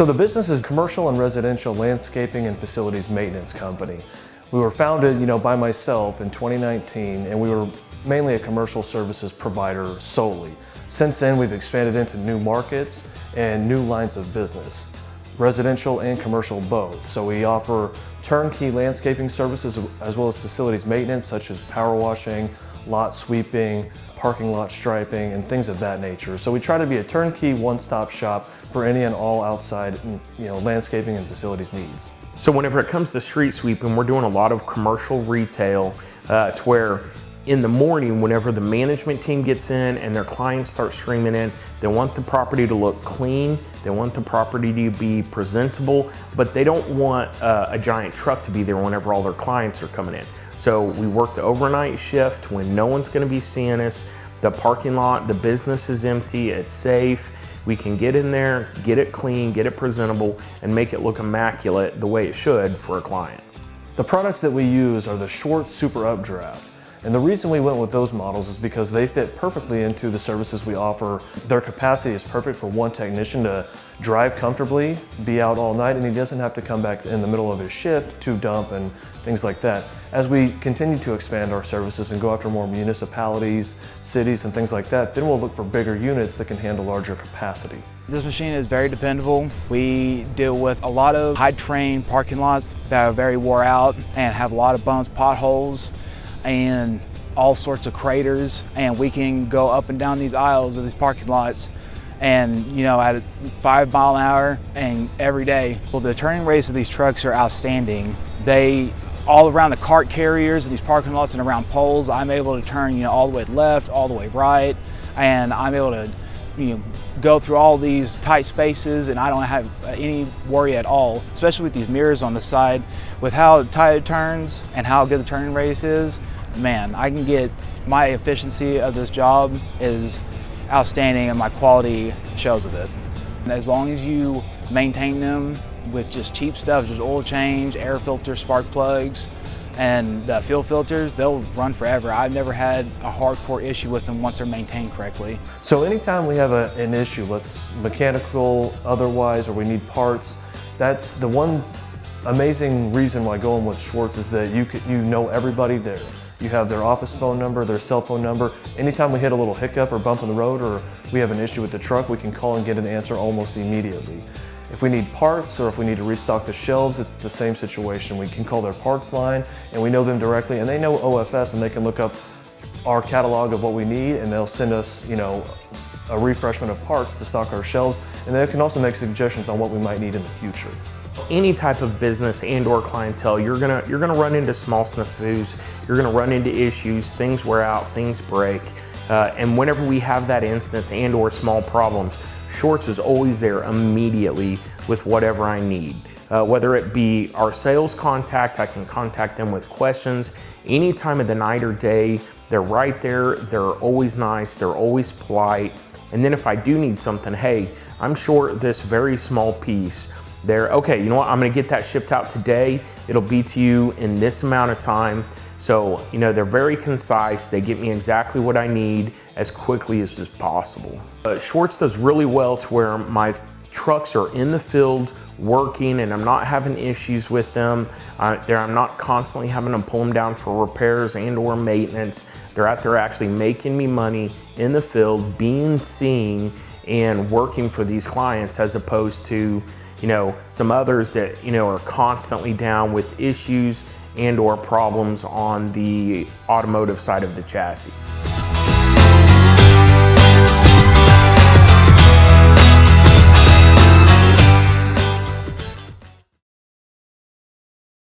So the business is a commercial and residential landscaping and facilities maintenance company. We were founded, by myself in 2019, and we were mainly a commercial services provider solely. Since then, we've expanded into new markets and new lines of business, residential and commercial both. So we offer turnkey landscaping services as well as facilities maintenance such as power washing, lot sweeping, parking lot striping, and things of that nature. So we try to be a turnkey one-stop shop for any and all outside landscaping and facilities needs. So whenever it comes to street sweeping, we're doing a lot of commercial retail to where in the morning, whenever the management team gets in and their clients start streaming in, they want the property to look clean, they want the property to be presentable, but they don't want a giant truck to be there whenever all their clients are coming in. So we work the overnight shift when no one's gonna be seeing us. The parking lot, the business is empty, it's safe. We can get in there, get it clean, get it presentable, and make it look immaculate the way it should for a client. The products that we use are the Schwarze Super Updraft. And the reason we went with those models is because they fit perfectly into the services we offer. Their capacity is perfect for one technician to drive comfortably, be out all night, and he doesn't have to come back in the middle of his shift to dump and things like that. As we continue to expand our services and go after more municipalities, cities, and things like that, then we'll look for bigger units that can handle larger capacity. This machine is very dependable. We deal with a lot of high-train parking lots that are very wore out and have a lot of bumps, potholes, and all sorts of craters, and we can go up and down these aisles of these parking lots and at 5 miles an hour and every day. Well, the turning rates of these trucks are outstanding. They all around the cart carriers in these parking lots and around poles, I'm able to turn all the way left, all the way right, and I'm able to go through all these tight spaces, and I don't have any worry at all, especially with these mirrors on the side. With how tight it turns and how good the turning radius is, man, I can get my efficiency of this job is outstanding, and my quality shows with it. And as long as you maintain them with just cheap stuff, just oil change, air filters, spark plugs, and fuel filters, they'll run forever. I've never had a hardcore issue with them once they're maintained correctly. So anytime we have an issue, let's mechanical, otherwise, or we need parts, that's the one amazing reason why going with Schwarze is that you know everybody there. You have their office phone number, their cell phone number. Anytime we hit a little hiccup or bump in the road, or we have an issue with the truck, we can call and get an answer almost immediately. If we need parts or if we need to restock the shelves, it's the same situation. We can call their parts line and we know them directly, and they know OFS, and they can look up our catalog of what we need, and they'll send us a refreshment of parts to stock our shelves, and they can also make suggestions on what we might need in the future. Any type of business and or clientele, you're gonna run into small snafus, you're gonna run into issues, things wear out, things break, and whenever we have that instance and or small problems, Schwarze is always there immediately with whatever I need. Whether it be our sales contact, I can contact them with questions. Any time of the night or day, they're right there, they're always nice, they're always polite. And then if I do need something, hey, I'm short this very small piece, okay, you know what, I'm gonna get that shipped out today, it'll be to you in this amount of time. So, they're very concise, they get me exactly what I need as quickly as possible. Schwarze does really well to where my trucks are in the field working and I'm not having issues with them. I'm not constantly having to pull them down for repairs and or maintenance. They're out there actually making me money in the field, being seen and working for these clients, as opposed to some others that are constantly down with issues and or problems on the automotive side of the chassis.